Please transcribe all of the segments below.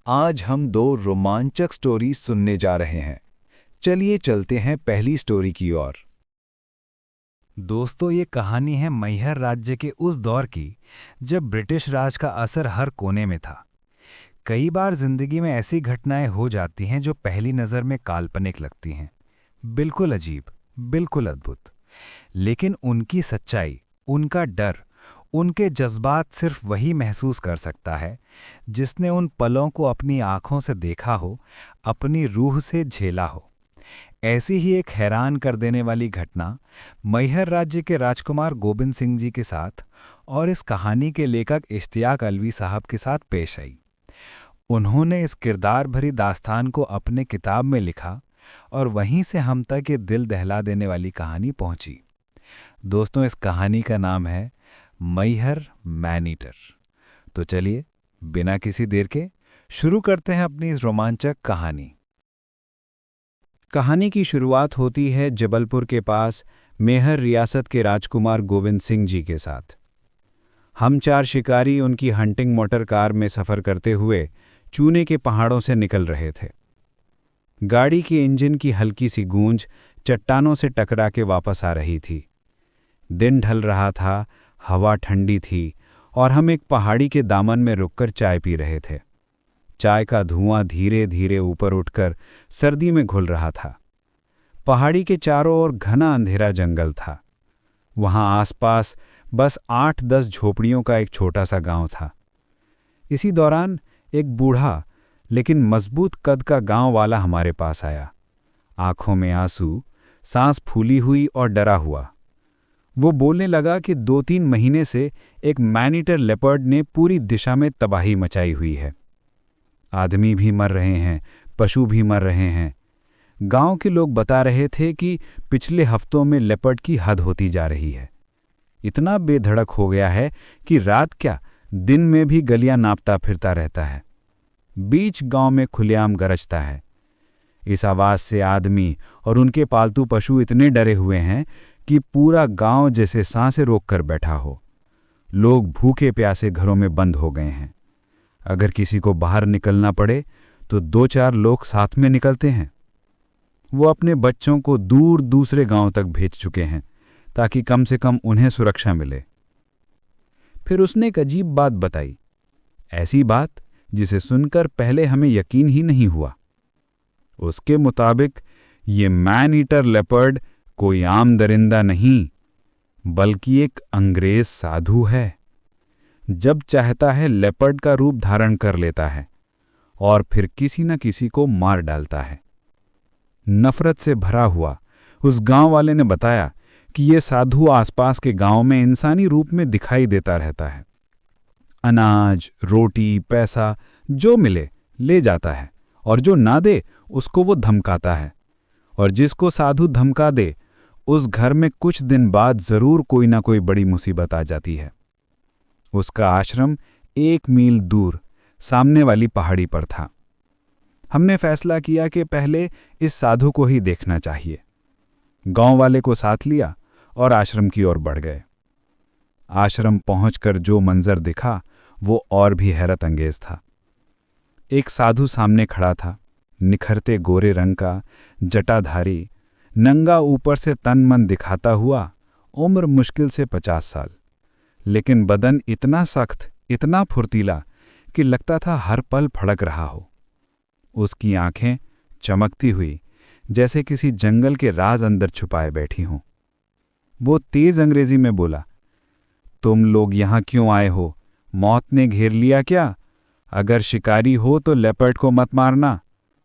आज हम दो रोमांचक स्टोरीज सुनने जा रहे हैं। चलिए चलते हैं पहली स्टोरी की ओर। दोस्तों, ये कहानी है मैहर राज्य के उस दौर की जब ब्रिटिश राज का असर हर कोने में था। कई बार जिंदगी में ऐसी घटनाएं हो जाती हैं जो पहली नज़र में काल्पनिक लगती हैं, बिल्कुल अजीब, बिल्कुल अद्भुत। लेकिन उनकी सच्चाई, उनका डर, उनके जज्बात सिर्फ वही महसूस कर सकता है जिसने उन पलों को अपनी आंखों से देखा हो, अपनी रूह से झेला हो। ऐसी ही एक हैरान कर देने वाली घटना मैहर राज्य के राजकुमार गोबिंद सिंह जी के साथ और इस कहानी के लेखक इश्तियाक अलवी साहब के साथ पेश आई। उन्होंने इस किरदार भरी दास्तान को अपने किताब में लिखा और वहीं से हम तक ये दिल दहला देने वाली कहानी पहुंची। दोस्तों, इस कहानी का नाम है मैहर मैन ईटर। तो चलिए बिना किसी देर के शुरू करते हैं अपनी इस रोमांचक कहानी। कहानी की शुरुआत होती है जबलपुर के पास मैहर रियासत के राजकुमार गोविंद सिंह जी के साथ। हम चार शिकारी उनकी हंटिंग मोटर कार में सफ़र करते हुए चूने के पहाड़ों से निकल रहे थे। गाड़ी के इंजन की हल्की सी गूंज चट्टानों से टकरा के वापस आ रही थी। दिन ढल रहा था, हवा ठंडी थी और हम एक पहाड़ी के दामन में रुककर चाय पी रहे थे। चाय का धुआं धीरे धीरे ऊपर उठकर सर्दी में घुल रहा था। पहाड़ी के चारों ओर घना अंधेरा जंगल था। वहां आसपास बस 8-10 झोपड़ियों का एक छोटा सा गांव था। इसी दौरान एक बूढ़ा लेकिन मजबूत कद का गांव वाला हमारे पास आया, आंखों में आंसू, सांस फूली हुई और डरा हुआ। वो बोलने लगा कि 2-3 महीने से एक मैन ईटर लेपर्ड ने पूरी दिशा में तबाही मचाई हुई है। आदमी भी मर रहे हैं, पशु भी मर रहे हैं। गांव के लोग बता रहे थे कि पिछले हफ्तों में लेपर्ड की हद होती जा रही है। इतना बेधड़क हो गया है कि रात क्या, दिन में भी गलियां नापता फिरता रहता है। बीच गांव में खुलेआम गरजता है। इस आवाज से आदमी और उनके पालतू पशु इतने डरे हुए हैं कि पूरा गांव जैसे सांसें रोक कर बैठा हो। लोग भूखे प्यासे घरों में बंद हो गए हैं। अगर किसी को बाहर निकलना पड़े तो 2-4 लोग साथ में निकलते हैं। वो अपने बच्चों को दूर दूसरे गांव तक भेज चुके हैं ताकि कम से कम उन्हें सुरक्षा मिले। फिर उसने एक अजीब बात बताई, ऐसी बात जिसे सुनकर पहले हमें यकीन ही नहीं हुआ। उसके मुताबिक ये मैन ईटर लेपर्ड कोई आम दरिंदा नहीं, बल्कि एक अंग्रेज साधु है। जब चाहता है लेपर्ड का रूप धारण कर लेता है और फिर किसी न किसी को मार डालता है। नफरत से भरा हुआ उस गांव वाले ने बताया कि ये साधु आसपास के गांव में इंसानी रूप में दिखाई देता रहता है। अनाज, रोटी, पैसा जो मिले ले जाता है और जो ना दे उसको वो धमकाता है। और जिसको साधु धमका दे उस घर में कुछ दिन बाद जरूर कोई ना कोई बड़ी मुसीबत आ जाती है। उसका आश्रम 1 मील दूर सामने वाली पहाड़ी पर था। हमने फैसला किया कि पहले इस साधु को ही देखना चाहिए। गांव वाले को साथ लिया और आश्रम की ओर बढ़ गए। आश्रम पहुंचकर जो मंजर दिखा वो और भी हैरत अंगेज था। एक साधु सामने खड़ा था, निखरते गोरे रंग का, जटाधारी, नंगा ऊपर से तन मन दिखाता हुआ, उम्र मुश्किल से 50 साल, लेकिन बदन इतना सख्त, इतना फुर्तीला कि लगता था हर पल फड़क रहा हो। उसकी आंखें चमकती हुई जैसे किसी जंगल के राज अंदर छुपाए बैठी हों। वो तेज अंग्रेजी में बोला, तुम लोग यहां क्यों आए हो? मौत ने घेर लिया क्या? अगर शिकारी हो तो लेपर्ड को मत मारना,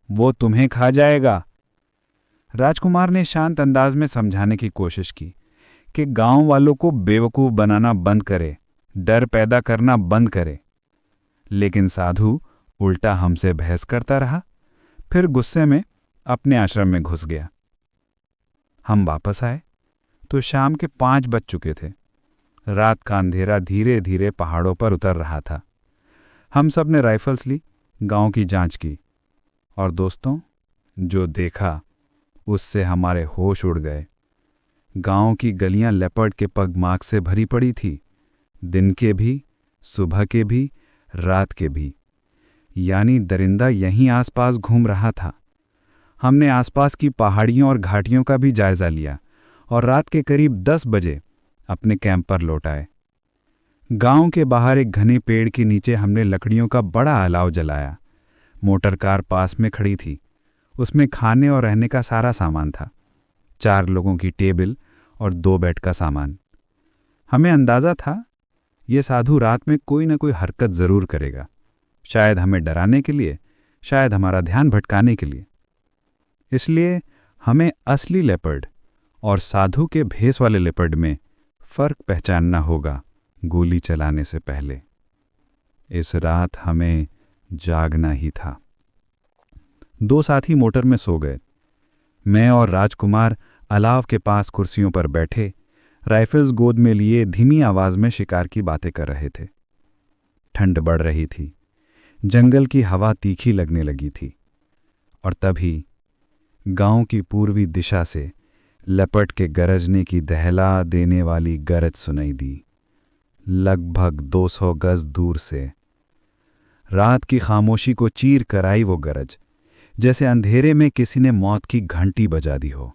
वो तुम्हें खा जाएगा। राजकुमार ने शांत अंदाज में समझाने की कोशिश की कि गांव वालों को बेवकूफ बनाना बंद करे, डर पैदा करना बंद करे। लेकिन साधु उल्टा हमसे बहस करता रहा, फिर गुस्से में अपने आश्रम में घुस गया। हम वापस आए तो शाम के 5 बज चुके थे। रात का अंधेरा धीरे धीरे पहाड़ों पर उतर रहा था। हम सब ने राइफल्स ली, गांव की जांच की, और दोस्तों, जो देखा उससे हमारे होश उड़ गए। गांव की गलियां लेपर्ड के पगमार्क से भरी पड़ी थी, दिन के भी, सुबह के भी, रात के भी। यानी दरिंदा यहीं आसपास घूम रहा था। हमने आसपास की पहाड़ियों और घाटियों का भी जायजा लिया और रात के करीब 10 बजे अपने कैंप पर लौट आए। गांव के बाहर एक घने पेड़ के नीचे हमने लकड़ियों का बड़ा अलाव जलाया। मोटर कार पास में खड़ी थी। उसमें खाने और रहने का सारा सामान था। 4 लोगों की टेबल और 2 बेड का सामान। हमें अंदाज़ा था ये साधु रात में कोई न कोई हरकत ज़रूर करेगा, शायद हमें डराने के लिए, शायद हमारा ध्यान भटकाने के लिए। इसलिए हमें असली लेपर्ड और साधु के भेस वाले लेपर्ड में फ़र्क पहचानना होगा गोली चलाने से पहले। इस रात हमें जागना ही था। 2 साथी मोटर में सो गए। मैं और राजकुमार अलाव के पास कुर्सियों पर बैठे, राइफल्स गोद में लिए धीमी आवाज में शिकार की बातें कर रहे थे। ठंड बढ़ रही थी। जंगल की हवा तीखी लगने लगी थी। और तभी गांव की पूर्वी दिशा से लेपर्ड के गरजने की दहला देने वाली गरज सुनाई दी, लगभग 200 गज दूर से। रात की खामोशी को चीर कर आई वो गरज, जैसे अंधेरे में किसी ने मौत की घंटी बजा दी हो।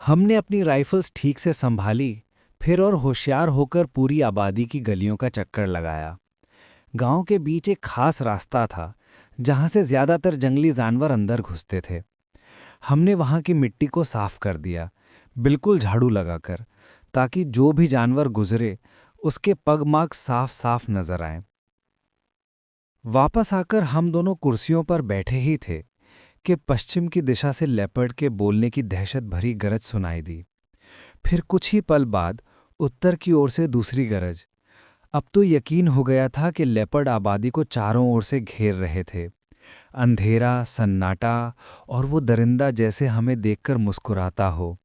हमने अपनी राइफल्स ठीक से संभाली, फिर और होशियार होकर पूरी आबादी की गलियों का चक्कर लगाया। गांव के बीच एक खास रास्ता था जहां से ज्यादातर जंगली जानवर अंदर घुसते थे। हमने वहां की मिट्टी को साफ कर दिया, बिल्कुल झाड़ू लगाकर, ताकि जो भी जानवर गुजरे उसके पगमार्क साफ साफ नजर आएं। वापस आकर हम दोनों कुर्सियों पर बैठे ही थे कि पश्चिम की दिशा से लेपर्ड के बोलने की दहशत भरी गरज सुनाई दी। फिर कुछ ही पल बाद उत्तर की ओर से दूसरी गरज। अब तो यकीन हो गया था कि लेपर्ड आबादी को चारों ओर से घेर रहे थे। अंधेरा, सन्नाटा और वो दरिंदा जैसे हमें देखकर मुस्कुराता हो।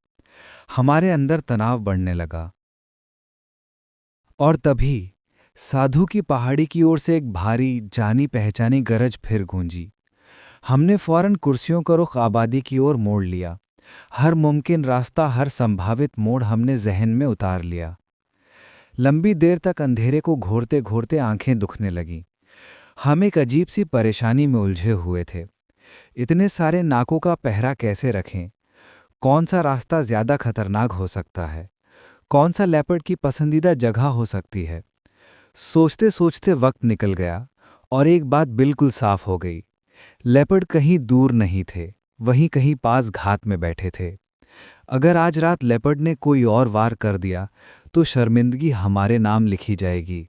हमारे अंदर तनाव बढ़ने लगा। और तभी साधु की पहाड़ी की ओर से एक भारी, जानी पहचानी गरज फिर गूंजी। हमने फौरन कुर्सियों का रुख आबादी की ओर मोड़ लिया। हर मुमकिन रास्ता, हर संभावित मोड़ हमने जहन में उतार लिया। लंबी देर तक अंधेरे को घोरते घोरते आंखें दुखने लगीं। हम एक अजीब सी परेशानी में उलझे हुए थे। इतने सारे नाकों का पहरा कैसे रखें? कौन सा रास्ता ज्यादा खतरनाक हो सकता है? कौन सा लेपर्ड की पसंदीदा जगह हो सकती है? सोचते सोचते वक्त निकल गया और एक बात बिल्कुल साफ हो गई। लेपर्ड कहीं दूर नहीं थे, वहीं कहीं पास घात में बैठे थे। अगर आज रात लेपर्ड ने कोई और वार कर दिया तो शर्मिंदगी हमारे नाम लिखी जाएगी।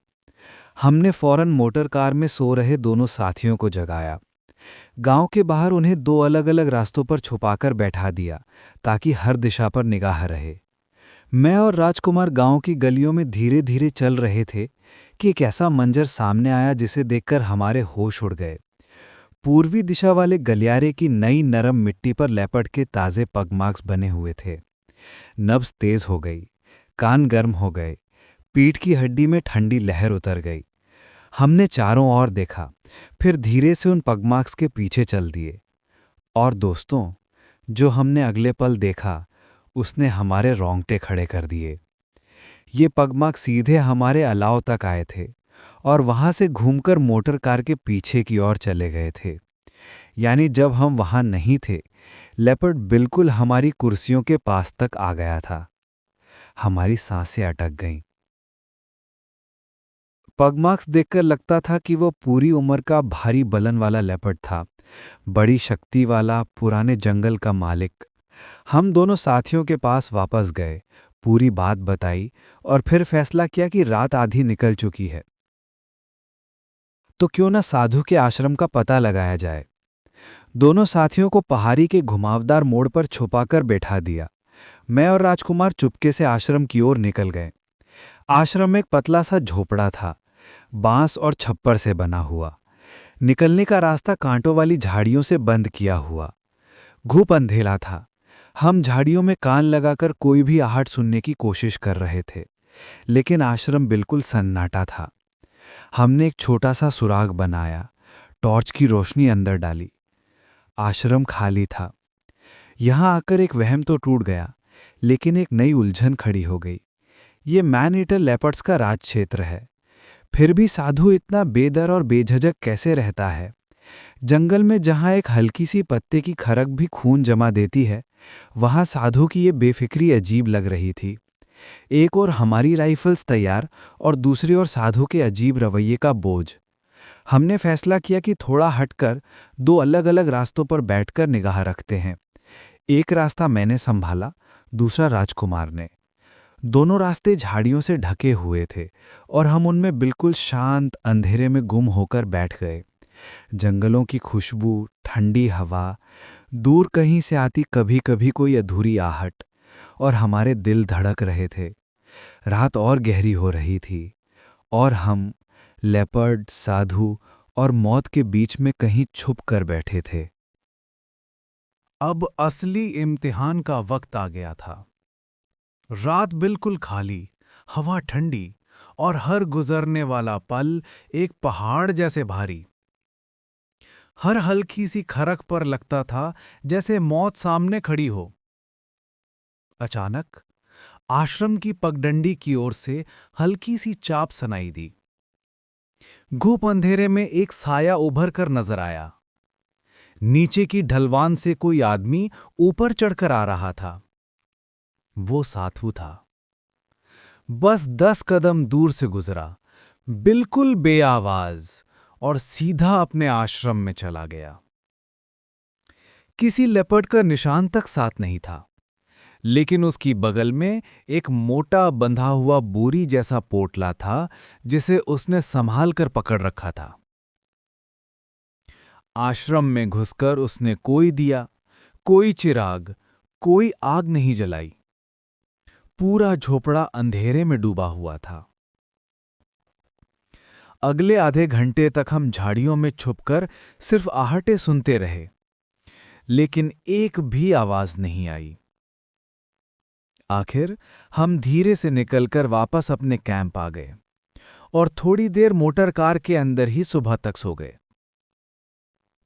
हमने फौरन मोटर कार में सो रहे दोनों साथियों को जगाया। गांव के बाहर उन्हें 2 अलग-अलग रास्तों पर छुपाकर बैठा दिया ताकि हर दिशा पर निगाह रहे। मैं और राजकुमार गांव की गलियों में धीरे धीरे चल रहे थे कि एक ऐसा मंजर सामने आया जिसे देखकर हमारे होश उड़ गए। पूर्वी दिशा वाले गलियारे की नई नरम मिट्टी पर लेपर्ड के ताजे पगमार्क्स बने हुए थे। नब्ज तेज हो गई, कान गर्म हो गए, पीठ की हड्डी में ठंडी लहर उतर गई। हमने चारों ओर देखा, फिर धीरे से उन पगमार्क्स के पीछे चल दिए। और दोस्तों, जो हमने अगले पल देखा उसने हमारे रोंगटे खड़े कर दिए। ये पगमार्क सीधे हमारे अलाव तक आए थे और वहां से घूमकर मोटर कार के पीछे की ओर चले गए थे। यानी जब हम वहां नहीं थे, लेपर्ड बिल्कुल हमारी कुर्सियों के पास तक आ गया था। हमारी सांसें अटक गईं। पगमार्क्स देखकर लगता था कि वो पूरी उम्र का भारी बलन वाला लेपर्ड था, बड़ी शक्ति वाला, पुराने जंगल का मालिक। हम दोनों साथियों के पास वापस गए, पूरी बात बताई और फिर फैसला किया कि रात आधी निकल चुकी है तो क्यों न साधु के आश्रम का पता लगाया जाए। दोनों साथियों को पहाड़ी के घुमावदार मोड़ पर छुपाकर बैठा दिया। मैं और राजकुमार चुपके से आश्रम की ओर निकल गए। आश्रम में एक पतला सा झोपड़ा था, बांस और छप्पर से बना हुआ। निकलने का रास्ता कांटों वाली झाड़ियों से बंद किया हुआ। घूप अंधेला था। हम झाड़ियों में कान लगाकर कोई भी आहट सुनने की कोशिश कर रहे थे, लेकिन आश्रम बिल्कुल सन्नाटा था। हमने एक छोटा सा सुराग बनाया, टॉर्च की रोशनी अंदर डाली। आश्रम खाली था। यहां आकर एक वहम तो टूट गया, लेकिन एक नई उलझन खड़ी हो गई। ये मैन ईटर लेपर्ड्स का राज क्षेत्र है। फिर भी साधु इतना बेडर और बेझिझक कैसे रहता है? जंगल में जहां एक हल्की सी पत्ते की खरक भी खून जमा देती है, वहां साधु की ये बेफिक्री अजीब लग रही थी। एक ओर हमारी राइफल्स तैयार और दूसरी ओर साधु के अजीब रवैये का बोझ। हमने फैसला किया कि थोड़ा हटकर दो अलग अलग रास्तों पर बैठकर निगाह रखते हैं। एक रास्ता मैंने संभाला, दूसरा राजकुमार ने। दोनों रास्ते झाड़ियों से ढके हुए थे और हम उनमें बिल्कुल शांत अंधेरे में गुम होकर बैठ गए। जंगलों की खुशबू, ठंडी हवा, दूर कहीं से आती कभी कभी कोई अधूरी आहट, और हमारे दिल धड़क रहे थे। रात और गहरी हो रही थी और हम लेपर्ड, साधु और मौत के बीच में कहीं छुप कर बैठे थे। अब असली इम्तिहान का वक्त आ गया था। रात बिल्कुल खाली, हवा ठंडी और हर गुजरने वाला पल एक पहाड़ जैसे भारी। हर हल्की सी खरक पर लगता था जैसे मौत सामने खड़ी हो। अचानक आश्रम की पगडंडी की ओर से हल्की सी चाप सुनाई दी। घूप अंधेरे में एक साया उभर कर नजर आया। नीचे की ढलवान से कोई आदमी ऊपर चढ़कर आ रहा था। वो साधु था। बस 10 कदम दूर से गुजरा, बिल्कुल बेआवाज, और सीधा अपने आश्रम में चला गया। किसी लेपर्ड का निशान तक साथ नहीं था, लेकिन उसकी बगल में एक मोटा बंधा हुआ बोरी जैसा पोटला था जिसे उसने संभाल कर पकड़ रखा था। आश्रम में घुसकर उसने कोई दिया, कोई चिराग, कोई आग नहीं जलाई। पूरा झोपड़ा अंधेरे में डूबा हुआ था। अगले आधे घंटे तक हम झाड़ियों में छुपकर सिर्फ आहटें सुनते रहे, लेकिन एक भी आवाज नहीं आई। आखिर हम धीरे से निकलकर वापस अपने कैंप आ गए और थोड़ी देर मोटर कार के अंदर ही सुबह तक सो गए।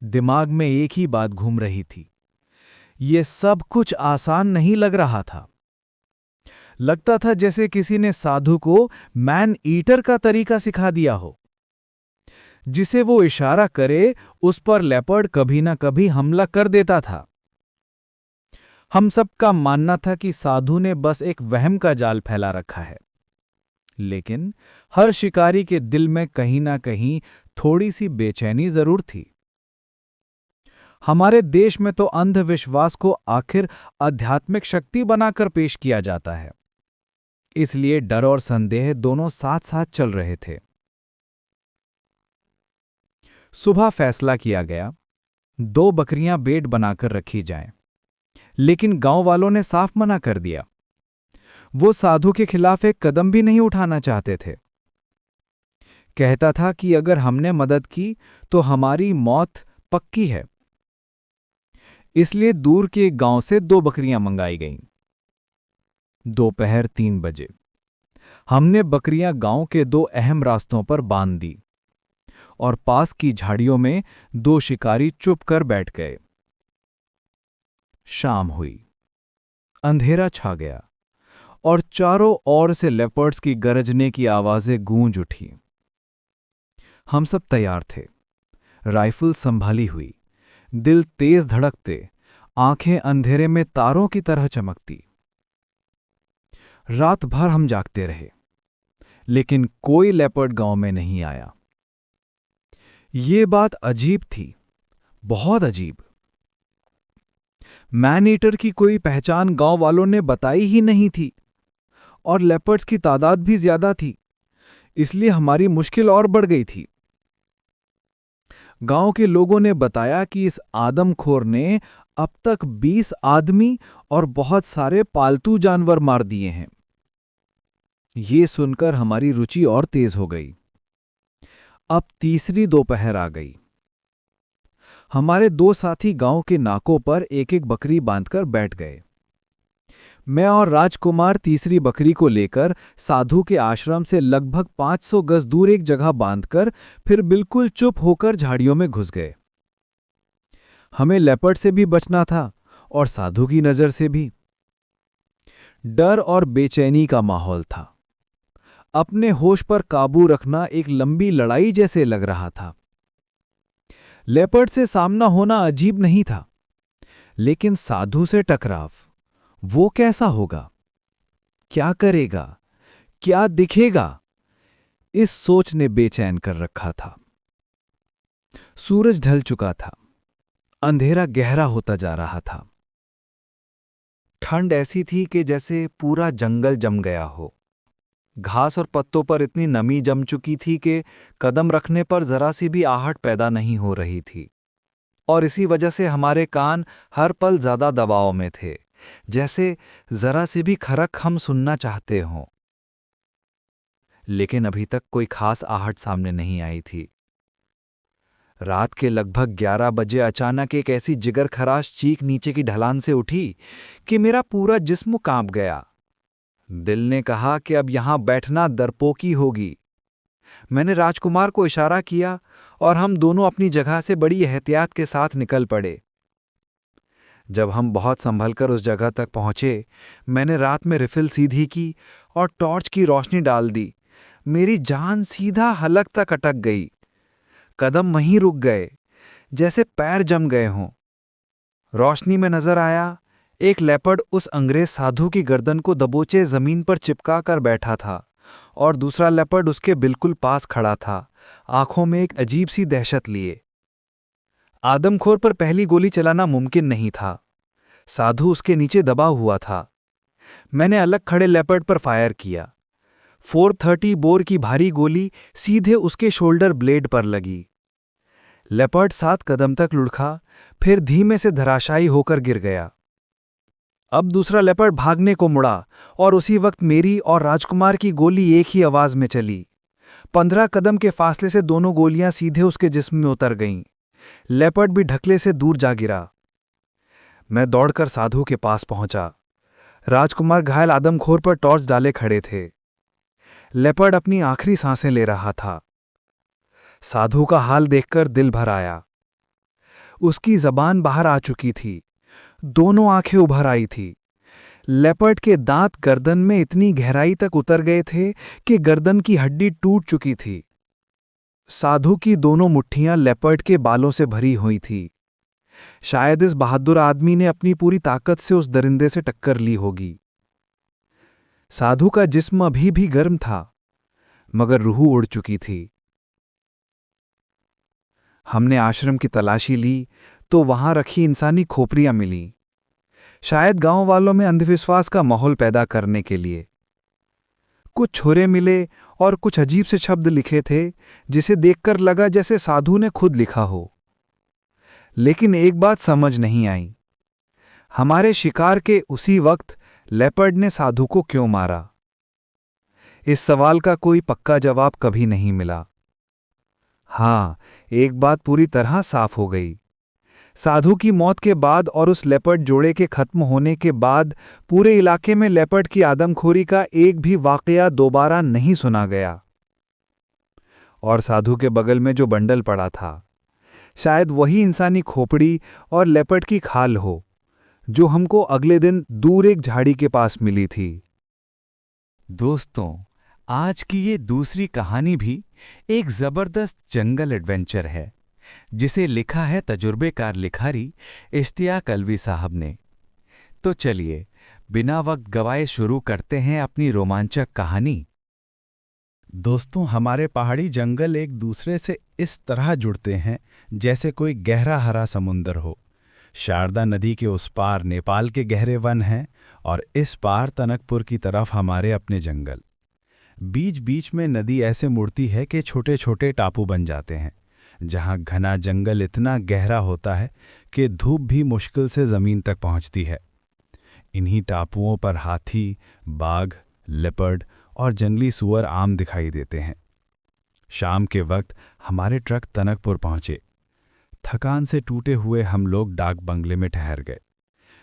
दिमाग में एक ही बात घूम रही थी, ये सब कुछ आसान नहीं लग रहा था। लगता था जैसे किसी ने साधु को मैन ईटर का तरीका सिखा दिया हो। जिसे वो इशारा करे उस पर लेपर्ड कभी ना कभी हमला कर देता था। हम सबका मानना था कि साधु ने बस एक वहम का जाल फैला रखा है, लेकिन हर शिकारी के दिल में कहीं ना कहीं थोड़ी सी बेचैनी जरूर थी। हमारे देश में तो अंधविश्वास को आखिर आध्यात्मिक शक्ति बनाकर पेश किया जाता है, इसलिए डर और संदेह दोनों साथ साथ चल रहे थे। सुबह फैसला किया गया, 2 बकरियां बेड बनाकर रखी जाएं, लेकिन गांव वालों ने साफ मना कर दिया। वो साधु के खिलाफ एक कदम भी नहीं उठाना चाहते थे। कहता था कि अगर हमने मदद की तो हमारी मौत पक्की है। इसलिए दूर के एक गांव से 2 बकरियां मंगाई गईं। दोपहर 3 बजे हमने बकरियां गांव के 2 अहम रास्तों पर बांध दी और पास की झाड़ियों में 2 शिकारी चुप कर बैठ गए। शाम हुई, अंधेरा छा गया और चारों ओर से लेपर्ड्स की गरजने की आवाजें गूंज उठी। हम सब तैयार थे, राइफल संभाली हुई, दिल तेज धड़कते, आंखें अंधेरे में तारों की तरह चमकती। रात भर हम जागते रहे, लेकिन कोई लेपर्ड गांव में नहीं आया। ये बात अजीब थी, बहुत अजीब। मैन ईटर की कोई पहचान गांव वालों ने बताई ही नहीं थी और लेपर्ड्स की तादाद भी ज्यादा थी, इसलिए हमारी मुश्किल और बढ़ गई थी। गांव के लोगों ने बताया कि इस आदमखोर ने अब तक 20 आदमी और बहुत सारे पालतू जानवर मार दिए हैं। ये सुनकर हमारी रुचि और तेज हो गई। अब तीसरी दोपहर आ गई। हमारे 2 साथी गांव के नाकों पर एक एक बकरी बांधकर बैठ गए। मैं और राजकुमार तीसरी बकरी को लेकर साधु के आश्रम से लगभग 500 गज दूर एक जगह बांधकर फिर बिल्कुल चुप होकर झाड़ियों में घुस गए। हमें लेपर्ड से भी बचना था और साधु की नजर से भी। डर और बेचैनी का माहौल था। अपने होश पर काबू रखना एक लंबी लड़ाई जैसे लग रहा था। लेपर्ड से सामना होना अजीब नहीं था, लेकिन साधु से टकराव, वो कैसा होगा? क्या करेगा? क्या दिखेगा? इस सोच ने बेचैन कर रखा था। सूरज ढल चुका था, अंधेरा गहरा होता जा रहा था। ठंड ऐसी थी कि जैसे पूरा जंगल जम गया हो। घास और पत्तों पर इतनी नमी जम चुकी थी कि कदम रखने पर जरा सी भी आहट पैदा नहीं हो रही थी। और इसी वजह से हमारे कान हर पल ज्यादा दबाव में थे, जैसे जरा सी भी खरक हम सुनना चाहते हों। लेकिन अभी तक कोई खास आहट सामने नहीं आई थी। रात के लगभग 11 बजे अचानक एक ऐसी जिगर खराश चीख नीचे की ढलान से उठी कि मेरा पूरा जिस्म कांप गया। दिल ने कहा कि अब यहां बैठना डरपोकी होगी। मैंने राजकुमार को इशारा किया और हम दोनों अपनी जगह से बड़ी एहतियात के साथ निकल पड़े। जब हम बहुत संभलकर उस जगह तक पहुंचे, मैंने रात में रिफिल सीधी की और टॉर्च की रोशनी डाल दी। मेरी जान सीधा हलक तक अटक गई। कदम वहीं रुक गए, जैसे पैर जम गए हों। रोशनी में नजर आया, एक लेपर्ड उस अंग्रेज साधु की गर्दन को दबोचे जमीन पर चिपका कर बैठा था और दूसरा लेपर्ड उसके बिल्कुल पास खड़ा था, आंखों में एक अजीब सी दहशत लिए। आदमखोर पर पहली गोली चलाना मुमकिन नहीं था। साधु उसके नीचे दबा हुआ था। मैंने अलग खड़े लेपर्ड पर फायर किया। 430 बोर की भारी गोली सीधे उसके शोल्डर ब्लेड पर लगी। लेपर्ड 7 कदम तक लुढ़का, फिर धीमे से धराशायी होकर गिर गया। अब दूसरा लेपर्ड भागने को मुड़ा और उसी वक्त मेरी और राजकुमार की गोली एक ही आवाज में चली। 15 कदम के फासले से दोनों गोलियां सीधे उसके जिस्म में उतर गईं। लेपर्ड भी ढकले से दूर जा गिरा। मैं दौड़कर साधु के पास पहुंचा। राजकुमार घायल आदमखोर पर टॉर्च डाले खड़े थे। लेपर्ड अपनी आखिरी सांसें ले रहा था। साधु का हाल देखकर दिल भर आया। उसकी जबान बाहर आ चुकी थी, दोनों आंखें उभर आई थी। लेपर्ड के दांत गर्दन में इतनी गहराई तक उतर गए थे कि गर्दन की हड्डी टूट चुकी थी। साधु की दोनों मुट्ठियां लेपर्ड के बालों से भरी हुई थी। शायद इस बहादुर आदमी ने अपनी पूरी ताकत से उस दरिंदे से टक्कर ली होगी। साधु का जिस्म अभी भी गर्म था, मगर रूह उड़ चुकी थी। हमने आश्रम की तलाशी ली तो वहां रखी इंसानी खोपड़ियां मिली, शायद गांव वालों में अंधविश्वास का माहौल पैदा करने के लिए। कुछ छुरे मिले और कुछ अजीब से शब्द लिखे थे, जिसे देखकर लगा जैसे साधु ने खुद लिखा हो। लेकिन एक बात समझ नहीं आई, हमारे शिकार के उसी वक्त लेपर्ड ने साधु को क्यों मारा? इस सवाल का कोई पक्का जवाब कभी नहीं मिला। हां, एक बात पूरी तरह साफ हो गई। साधु की मौत के बाद और उस लेपर्ड जोड़े के खत्म होने के बाद पूरे इलाके में लेपर्ड की आदमखोरी का एक भी वाकया दोबारा नहीं सुना गया। और साधु के बगल में जो बंडल पड़ा था, शायद वही इंसानी खोपड़ी और लेपर्ड की खाल हो, जो हमको अगले दिन दूर एक झाड़ी के पास मिली थी। दोस्तों, आज की ये दूसरी कहानी भी एक जबरदस्त जंगल एडवेंचर है, जिसे लिखा है तजुर्बेकार लिखारी इश्तियाक अलवी साहब ने। तो चलिए बिना वक्त गवाए शुरू करते हैं अपनी रोमांचक कहानी। दोस्तों, हमारे पहाड़ी जंगल एक दूसरे से इस तरह जुड़ते हैं जैसे कोई गहरा हरा समुंदर हो। शारदा नदी के उस पार नेपाल के गहरे वन हैं और इस पार टनकपुर की तरफ हमारे अपने जंगल। बीच बीच में नदी ऐसे मुड़ती है कि छोटे छोटे टापू बन जाते हैं, जहां घना जंगल इतना गहरा होता है कि धूप भी मुश्किल से ज़मीन तक पहुंचती है। इन्हीं टापुओं पर हाथी, बाघ, लेपर्ड और जंगली सूअर आम दिखाई देते हैं। शाम के वक्त हमारे ट्रक टनकपुर पहुंचे। थकान से टूटे हुए हम लोग डाक बंगले में ठहर गए।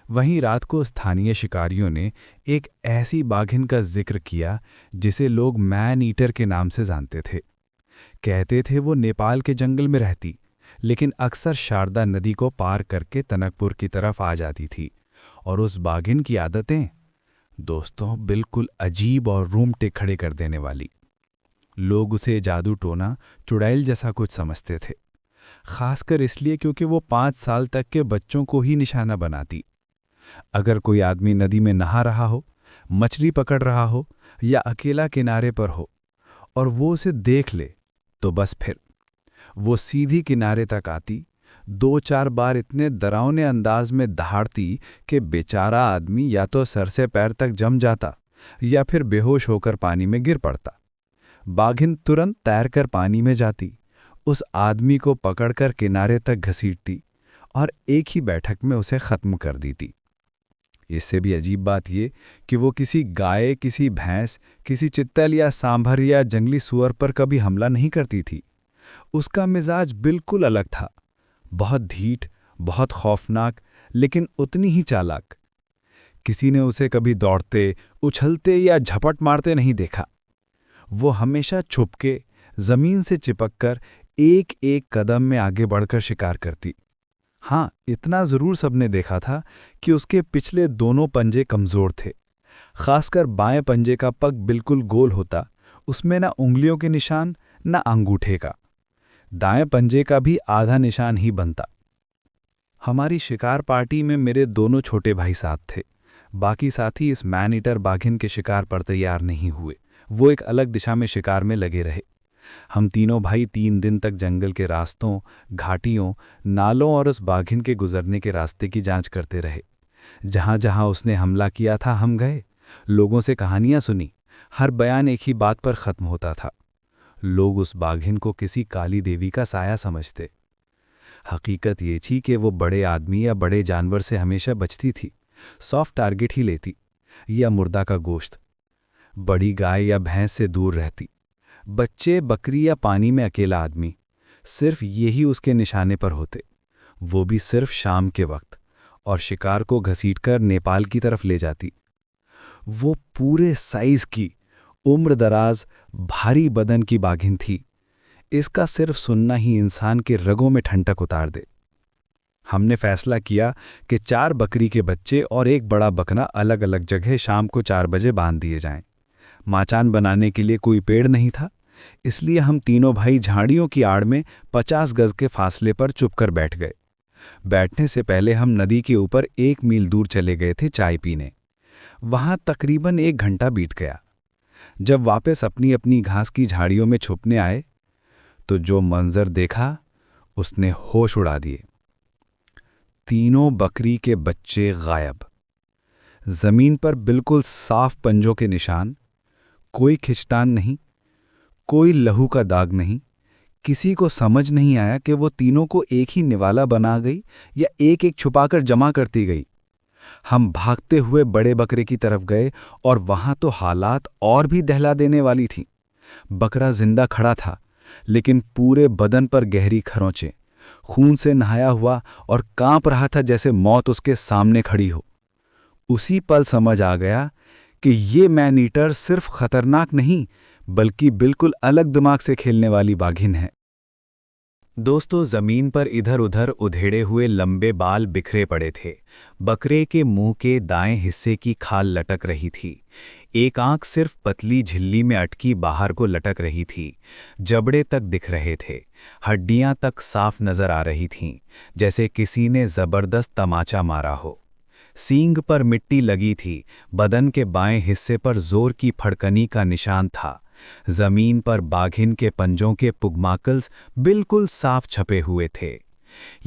वहीं रात को स्थानीय शिकारियों ने एक ऐसी बाघिन का जिक्र किया जिसे लोग मैन ईटर के नाम से जानते थे। कहते थे वो नेपाल के जंगल में रहती, लेकिन अक्सर शारदा नदी को पार करके टनकपुर की तरफ आ जाती थी। और उस बाघिन की आदतें, दोस्तों, बिल्कुल अजीब और रूमटे खड़े कर देने वाली। लोग उसे जादू टोना, चुड़ैल जैसा कुछ समझते थे, खासकर इसलिए क्योंकि वो 5 साल तक के बच्चों को ही निशाना बनाती। अगर कोई आदमी नदी में नहा रहा हो, मछली पकड़ रहा हो या अकेला किनारे पर हो और वो उसे देख ले, तो बस फिर वो सीधी किनारे तक आती, 2-4 बार इतने डरावने अंदाज में दहाड़ती कि बेचारा आदमी या तो सर से पैर तक जम जाता या फिर बेहोश होकर पानी में गिर पड़ता। बाघिन तुरंत तैरकर पानी में जाती, उस आदमी को पकड़कर किनारे तक घसीटती और एक ही बैठक में उसे खत्म कर देती। इससे भी अजीब बात ये कि वो किसी गाय, किसी भैंस, किसी चित्तल या सांभर या जंगली सुअर पर कभी हमला नहीं करती थी। उसका मिजाज बिल्कुल अलग था, बहुत ढीठ, बहुत खौफनाक, लेकिन उतनी ही चालाक। किसी ने उसे कभी दौड़ते, उछलते या झपट मारते नहीं देखा। वो हमेशा छुपके, जमीन से चिपककर एक एक कदम में आगे बढ़कर शिकार करती। हाँ, इतना जरूर सबने देखा था कि उसके पिछले दोनों पंजे कमजोर थे। खासकर बाएं पंजे का पग बिल्कुल गोल होता, उसमें ना उंगलियों के निशान, ना अंगूठे का। दाएं पंजे का भी आधा निशान ही बनता। हमारी शिकार पार्टी में मेरे दोनों छोटे भाई साथ थे। बाकी साथी इस मैन ईटर बाघिन के शिकार पर तैयार नहीं हुए। वो एक अलग दिशा में शिकार में लगे रहे। हम तीनों भाई 3 दिन तक जंगल के रास्तों, घाटियों, नालों और उस बाघिन के गुजरने के रास्ते की जांच करते रहे। जहां जहां उसने हमला किया था हम गए, लोगों से कहानियां सुनी। हर बयान एक ही बात पर खत्म होता था, लोग उस बाघिन को किसी काली देवी का साया समझते। हकीकत ये थी कि वो बड़े आदमी या बड़े जानवर से हमेशा बचती थी, सॉफ्ट टारगेट ही लेती, या मुर्दा का गोश्त। बड़ी गाय या भैंस से दूर रहती। बच्चे, बकरी या पानी में अकेला आदमी, सिर्फ यही उसके निशाने पर होते, वो भी सिर्फ शाम के वक्त, और शिकार को घसीटकर नेपाल की तरफ ले जाती। वो पूरे साइज की, उम्र दराज, भारी बदन की बाघिन थी। इसका सिर्फ सुनना ही इंसान के रगों में ठंडक उतार दे। हमने फैसला किया कि 4 बकरी के बच्चे और एक बड़ा बकरा अलग अलग जगह शाम को 4 बजे बांध दिए जाएं। माचान बनाने के लिए कोई पेड़ नहीं था, इसलिए हम तीनों भाई झाड़ियों की आड़ में 50 गज के फासले पर चुपकर बैठ गए। बैठने से पहले हम नदी के ऊपर 1 मील दूर चले गए थे चाय पीने। वहां तकरीबन 1 घंटा बीत गया। जब वापस अपनी अपनी घास की झाड़ियों में छुपने आए, तो जो मंजर देखा उसने होश उड़ा दिए। तीनों बकरी के बच्चे गायब। जमीन पर बिल्कुल साफ पंजों के निशान, कोई खिंचतान नहीं, कोई लहू का दाग नहीं। किसी को समझ नहीं आया कि वो तीनों को एक ही निवाला बना गई या एक एक छुपाकर जमा करती गई। हम भागते हुए बड़े बकरे की तरफ गए और वहां तो हालात और भी दहला देने वाली थी। बकरा जिंदा खड़ा था, लेकिन पूरे बदन पर गहरी खरोंचें, खून से नहाया हुआ और कांप रहा था जैसे मौत उसके सामने खड़ी हो। उसी पल समझ आ गया कि ये मैन ईटर सिर्फ खतरनाक नहीं, बल्कि बिल्कुल अलग दिमाग से खेलने वाली बाघिन है। दोस्तों, जमीन पर इधर उधर उधेड़े हुए लंबे बाल बिखरे पड़े थे। बकरे के मुंह के दाएं हिस्से की खाल लटक रही थी। एक आंख सिर्फ पतली झिल्ली में अटकी बाहर को लटक रही थी। जबड़े तक दिख रहे थे, हड्डियां तक साफ नजर आ रही थीं, जैसे किसी ने जबरदस्त तमाचा मारा हो। सींग पर मिट्टी लगी थी, बदन के बाएं हिस्से पर जोर की फड़कनी का निशान था। जमीन पर बाघिन के पंजों के पुगमाकल्स बिल्कुल साफ छपे हुए थे।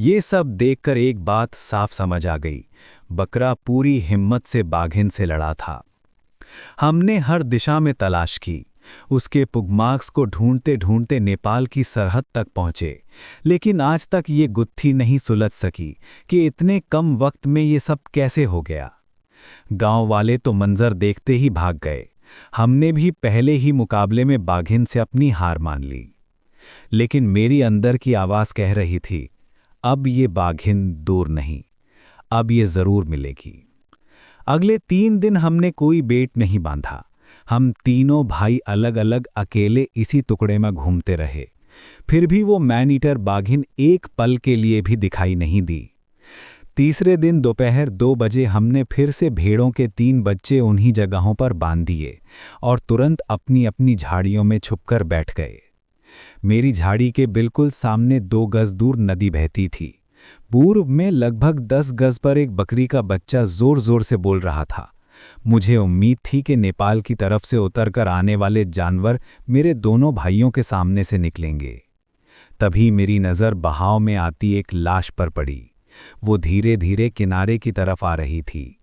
ये सब देखकर एक बात साफ समझ आ गई, बकरा पूरी हिम्मत से बाघिन से लड़ा था। हमने हर दिशा में तलाश की, उसके पुगमार्क्स को ढूंढते ढूंढते नेपाल की सरहद तक पहुंचे, लेकिन आज तक ये गुत्थी नहीं सुलझ सकी कि इतने कम वक्त में ये सब कैसे हो गया। गांव वाले तो मंजर देखते ही भाग गए। हमने भी पहले ही मुकाबले में बाघिन से अपनी हार मान ली, लेकिन मेरी अंदर की आवाज कह रही थी, अब ये बाघिन दूर नहीं, अब ये जरूर मिलेगी। अगले 3 दिन हमने कोई बेट नहीं बांधा। हम तीनों भाई अलग अलग अकेले इसी टुकड़े में घूमते रहे। फिर भी वो मैन ईटर बाघिन एक पल के लिए भी दिखाई नहीं दी। तीसरे दिन दोपहर 2 बजे हमने फिर से भेड़ों के 3 बच्चे उन्हीं जगहों पर बांध दिए और तुरंत अपनी अपनी झाड़ियों में छुपकर बैठ गए। मेरी झाड़ी के बिल्कुल सामने 2 गज दूर नदी बहती थी। पूर्व में लगभग 10 गज पर एक बकरी का बच्चा जोर जोर से बोल रहा था। मुझे उम्मीद थी कि नेपाल की तरफ से उतरकर आने वाले जानवर मेरे दोनों भाइयों के सामने से निकलेंगे। तभी मेरी नज़र बहाव में आती एक लाश पर पड़ी। वो धीरे धीरे किनारे की तरफ आ रही थी।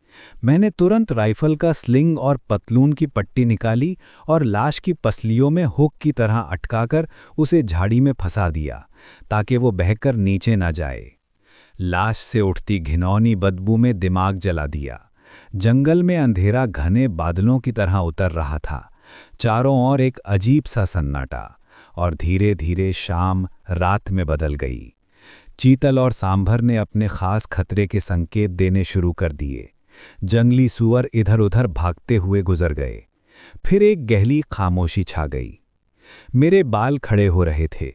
मैंने तुरंत राइफल का स्लिंग और पतलून की पट्टी निकाली और लाश की पसलियों में हुक की तरह अटकाकर उसे झाड़ी में फंसा दिया ताकि वो बहकर नीचे न जाए। लाश से उठती घिनौनी बदबू में दिमाग जला दिया। जंगल में अंधेरा घने बादलों की तरह उतर रहा था। चारों ओर एक अजीब सा सन्नाटा और धीरे धीरे शाम रात में बदल गई। चीतल और सांभर ने अपने खास खतरे के संकेत देने शुरू कर दिए। जंगली सूअर इधर उधर भागते हुए गुजर गए। फिर एक गहरी खामोशी छा गई। मेरे बाल खड़े हो रहे थे,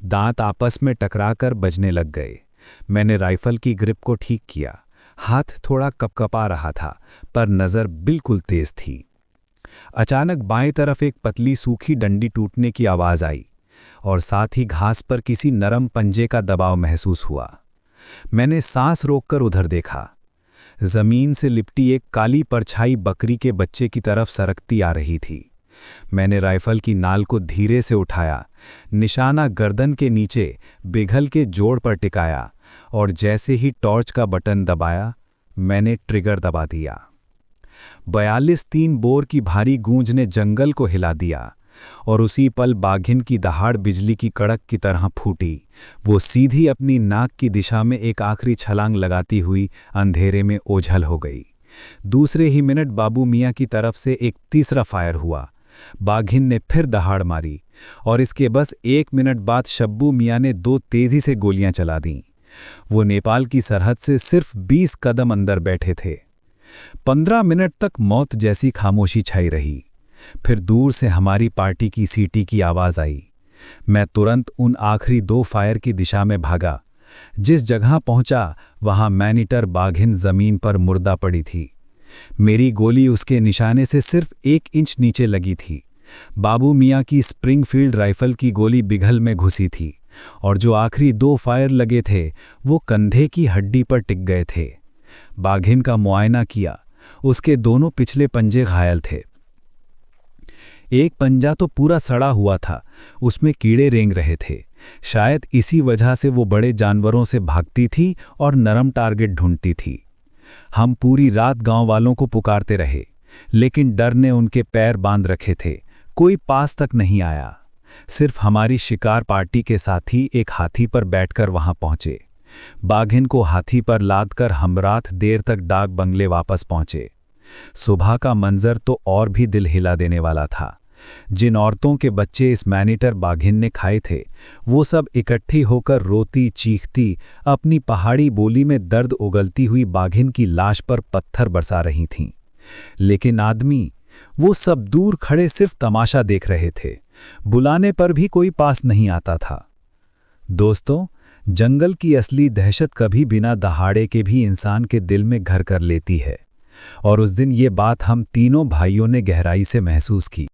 दांत आपस में टकराकर बजने लग गए। मैंने राइफल की ग्रिप को ठीक किया। हाथ थोड़ा कपकपा रहा था, पर नज़र बिल्कुल तेज थी। अचानक बाएं तरफ एक पतली सूखी डंडी टूटने की आवाज़ आई और साथ ही घास पर किसी नरम पंजे का दबाव महसूस हुआ। मैंने सांस रोककर उधर देखा। जमीन से लिपटी एक काली परछाई बकरी के बच्चे की तरफ सरकती आ रही थी। मैंने राइफल की नाल को धीरे से उठाया, निशाना गर्दन के नीचे बिघल के जोड़ पर टिकाया और जैसे ही टॉर्च का बटन दबाया, मैंने ट्रिगर दबा दिया। 42-3 बोर की भारी गूंज ने जंगल को हिला दिया और उसी पल बाघिन की दहाड़ बिजली की कड़क की तरह फूटी। वो सीधी अपनी नाक की दिशा में एक आखिरी छलांग लगाती हुई अंधेरे में ओझल हो गई। दूसरे ही मिनट बाबू मियाँ की तरफ से एक तीसरा फायर हुआ। बाघिन ने फिर दहाड़ मारी और इसके बस 1 मिनट बाद शब्बू मियाँ ने 2 तेजी से गोलियां चला दीं। वो नेपाल की सरहद से सिर्फ 20 कदम अंदर बैठे थे। 15 मिनट तक मौत जैसी खामोशी छाई रही। फिर दूर से हमारी पार्टी की सीटी की आवाज़ आई। मैं तुरंत उन आखिरी 2 फायर की दिशा में भागा। जिस जगह पहुंचा वहां मैनीटर बाघिन जमीन पर मुर्दा पड़ी थी। मेरी गोली उसके निशाने से सिर्फ 1 इंच नीचे लगी थी। बाबू मियाँ की स्प्रिंगफील्ड राइफल की गोली बिघल में घुसी थी और जो आखिरी 2 फायर लगे थे वो कंधे की हड्डी पर टिक गए थे। बाघिन का मुआयना किया। उसके दोनों पिछले पंजे घायल थे। एक पंजा तो पूरा सड़ा हुआ था, उसमें कीड़े रेंग रहे थे। शायद इसी वजह से वो बड़े जानवरों से भागती थी और नरम टारगेट ढूंढती थी। हम पूरी रात गांव वालों को पुकारते रहे, लेकिन डर ने उनके पैर बांध रखे थे। कोई पास तक नहीं आया। सिर्फ हमारी शिकार पार्टी के साथी एक हाथी पर बैठकर वहां पहुंचे। बाघिन को हाथी पर लादकर हम रात देर तक डाक बंगले वापस पहुंचे। सुबह का मंजर तो और भी दिल हिला देने वाला था। जिन औरतों के बच्चे इस मैनीटर बाघिन ने खाए थे, वो सब इकट्ठी होकर रोती चीखती अपनी पहाड़ी बोली में दर्द उगलती हुई बाघिन की लाश पर पत्थर बरसा रही थीं। लेकिन आदमी, वो सब दूर खड़े सिर्फ तमाशा देख रहे थे। बुलाने पर भी कोई पास नहीं आता था। दोस्तों, जंगल की असली दहशत कभी बिना दहाड़े के भी इंसान के दिल में घर कर लेती है, और उस दिन ये बात हम तीनों भाइयों ने गहराई से महसूस की।